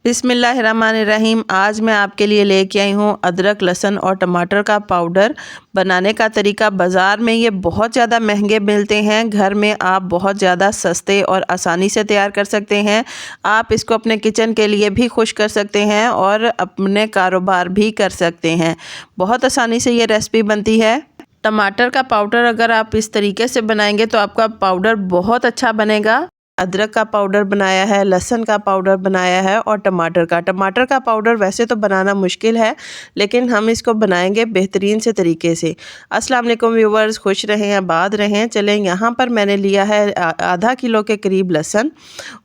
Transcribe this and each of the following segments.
बिस्मिल्लाहिर्रहमानिर्रहीम। आज मैं आपके लिए लेके आई हूँ अदरक, लहसुन और टमाटर का पाउडर। बनाने का तरीका, बाज़ार में ये बहुत ज़्यादा महंगे मिलते हैं, घर में आप बहुत ज़्यादा सस्ते और आसानी से तैयार कर सकते हैं। आप इसको अपने किचन के लिए भी खुश कर सकते हैं और अपने कारोबार भी कर सकते हैं। बहुत आसानी से ये रेसिपी बनती है। टमाटर का पाउडर अगर आप इस तरीके से बनाएंगे तो आपका पाउडर बहुत अच्छा बनेगा। अदरक का पाउडर बनाया है, लहसुन का पाउडर बनाया है और टमाटर का पाउडर वैसे तो बनाना मुश्किल है, लेकिन हम इसको बनाएंगे बेहतरीन से तरीके से। अस्सलाम वालेकुम व्यूवर्स, खुश रहें, आबाद रहें। चलें, यहाँ पर मैंने लिया है आधा किलो के करीब लहसुन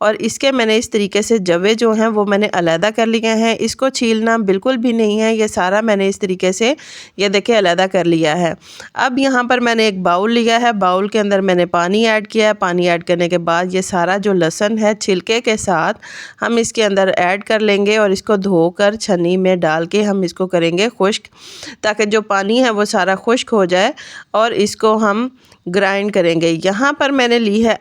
और इसके मैंने इस तरीके से जवे जो हैं वो मैंने अलहदा कर लिए हैं। इसको छीलना बिल्कुल भी नहीं है, ये सारा मैंने इस तरीके से ये देखिए अलहदा कर लिया है। अब यहाँ पर मैंने एक बाउल लिया है, बाउल के अंदर मैंने पानी ऐड किया है। पानी ऐड करने के बाद ये सारा जो लहसुन है छिलके के साथ हम इसके अंदर ऐड कर लेंगे और इसको धोकर छन्नी में डाल के हम इसको करेंगे खुश्क, ताकि जो पानी है वो सारा खुश्क हो जाए और इसको हम ग्राइंड करेंगे। यहाँ पर मैंने ली है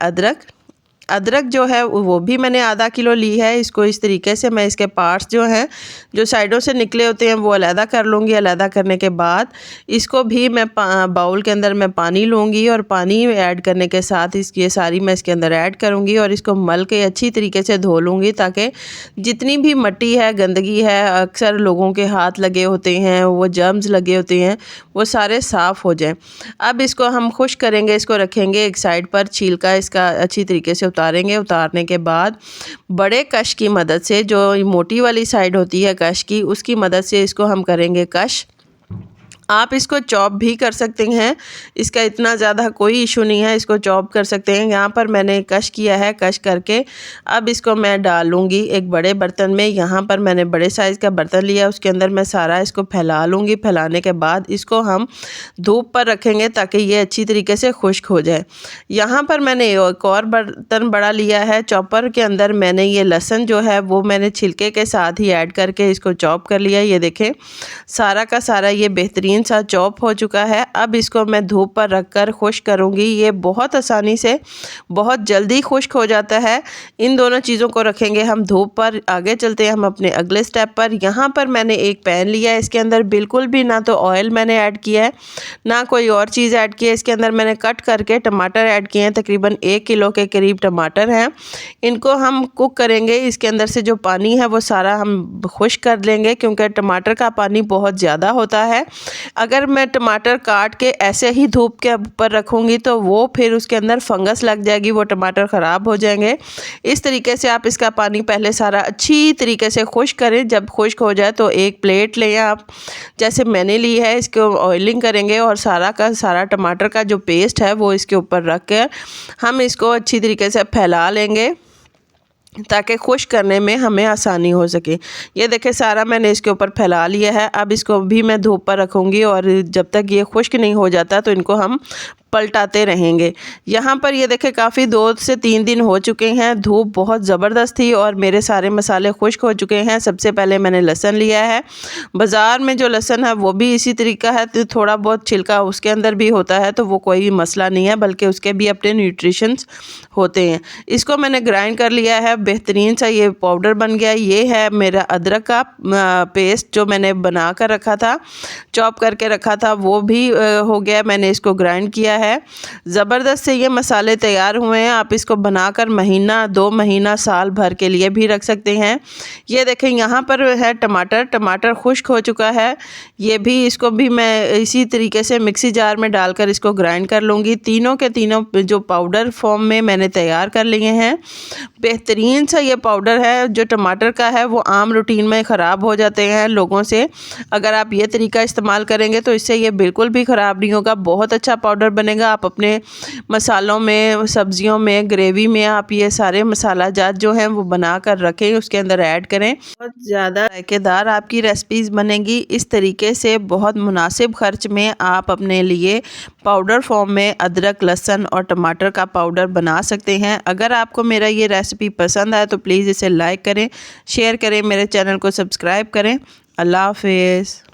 अदरक जो है वो भी मैंने आधा किलो ली है। इसको इस तरीके से मैं इसके पार्ट्स जो हैं, जो साइडों से निकले होते हैं, वो अलहदा कर लूँगी। अलहदा करने के बाद इसको भी मैं बाउल के अंदर मैं पानी लूँगी और पानी ऐड करने के साथ ये सारी मैं इसके अंदर ऐड करूँगी और इसको मल के अच्छी तरीके से धो लूँगी, ताकि जितनी भी मिट्टी है, गंदगी है, अक्सर लोगों के हाथ लगे होते हैं, वो जर्म्स लगे होते हैं, वो सारे साफ़ हो जाएं। अब इसको हम खुश्क करेंगे, इसको रखेंगे एक साइड पर। छिलका इसका अच्छी तरीके से उतारेंगे। उतारने के बाद बड़े कश की मदद से, जो मोटी वाली साइड होती है कश की, उसकी मदद से इसको हम करेंगे कश। आप इसको चॉप भी कर सकते हैं, इसका इतना ज़्यादा कोई इशू नहीं है, इसको चॉप कर सकते हैं। यहाँ पर मैंने कश किया है, कश करके अब इसको मैं डाल लूँगी एक बड़े बर्तन में। यहाँ पर मैंने बड़े साइज़ का बर्तन लिया, उसके अंदर मैं सारा इसको फैला लूँगी। फैलाने के बाद इसको हम धूप पर रखेंगे ताकि ये अच्छी तरीके से खुश्क हो जाए। यहाँ पर मैंने एक और बर्तन बड़ा लिया है, चॉपर के अंदर मैंने ये लहसुन जो है वो मैंने छिलके के साथ ही ऐड करके इसको चॉप कर लिया। ये देखें सारा का सारा ये बेहतरीन सा चॉप हो चुका है। अब इसको मैं धूप पर रखकर खुश्क करूंगी। ये बहुत आसानी से, बहुत जल्दी खुश्क हो जाता है। इन दोनों चीज़ों को रखेंगे हम धूप पर। आगे चलते हैं हम अपने अगले स्टेप पर। यहाँ पर मैंने एक पैन लिया है, इसके अंदर बिल्कुल भी ना तो ऑयल मैंने ऐड किया है, ना कोई और चीज़ ऐड की है। इसके अंदर मैंने कट करके टमाटर ऐड किए हैं, तकरीबन 1 किलो के करीब टमाटर हैं। इनको हम कुक करेंगे। इसके अंदर से जो पानी है वो सारा हम खुश्क कर लेंगे, क्योंकि टमाटर का पानी बहुत ज़्यादा होता है। अगर मैं टमाटर काट के ऐसे ही धूप के ऊपर रखूँगी तो वो फिर उसके अंदर फंगस लग जाएगी, वो टमाटर ख़राब हो जाएंगे। इस तरीके से आप इसका पानी पहले सारा अच्छी तरीके से खुश्क करें। जब खुश्क हो जाए तो एक प्लेट लें आप, जैसे मैंने ली है। इसको ऑयलिंग करेंगे और सारा का सारा टमाटर का जो पेस्ट है वो इसके ऊपर रख कर हम इसको अच्छी तरीके से फैला लेंगे, ताकि खुश्क करने में हमें आसानी हो सके। ये देखें सारा मैंने इसके ऊपर फैला लिया है। अब इसको भी मैं धूप पर रखूँगी और जब तक ये खुश्क नहीं हो जाता तो इनको हम पलटाते रहेंगे। यहाँ पर ये देखें काफ़ी 2 से 3 दिन हो चुके हैं। धूप बहुत ज़बरदस्त थी और मेरे सारे मसाले खुश्क हो चुके हैं। सबसे पहले मैंने लहसुन लिया है। बाज़ार में जो लहसुन है वो भी इसी तरीका है, तो थोड़ा बहुत छिलका उसके अंदर भी होता है, तो वो कोई मसला नहीं है, बल्कि उसके भी अपने न्यूट्रिशंस होते हैं। इसको मैंने ग्राइंड कर लिया है, बेहतरीन सा ये पाउडर बन गया। ये है मेरा अदरक का पेस्ट जो मैंने बना कर रखा था, चॉप करके रखा था, वो भी हो गया। मैंने इसको ग्राइंड किया है। ज़बरदस्त से ये मसाले तैयार हुए हैं। आप इसको बनाकर महीना, 2 महीना, साल भर के लिए भी रख सकते हैं। ये देखें यहाँ पर है टमाटर खुश्क हो चुका है। ये भी, इसको भी मैं इसी तरीके से मिक्सी जार में डालकर इसको ग्राइंड कर लूँगी। तीनों के तीनों जो पाउडर फॉर्म में मैंने तैयार कर लिए हैं। बेहतरीन सा ये पाउडर है। जो टमाटर का है वो आम रूटीन में ख़राब हो जाते हैं लोगों से, अगर आप ये तरीका इस्तेमाल करेंगे तो इससे ये बिल्कुल भी ख़राब नहीं होगा। बहुत अच्छा पाउडर बनेगा। आप अपने मसालों में, सब्जियों में, ग्रेवी में आप ये सारे मसाला जात जो हैं वो बना कर रखें, उसके अंदर ऐड करें। बहुत ज़्यादा जायकेदार आपकी रेसिपीज़ बनेगी। इस तरीके से बहुत मुनासिब खर्च में आप अपने लिए पाउडर फॉर्म में अदरक, लहसुन और टमाटर का पाउडर बना सकते हैं। अगर आपको मेरा ये रेसिपी पसंद आए तो प्लीज़ इसे लाइक करें, शेयर करें, मेरे चैनल को सब्सक्राइब करें। अल्लाह हाफ़िज़।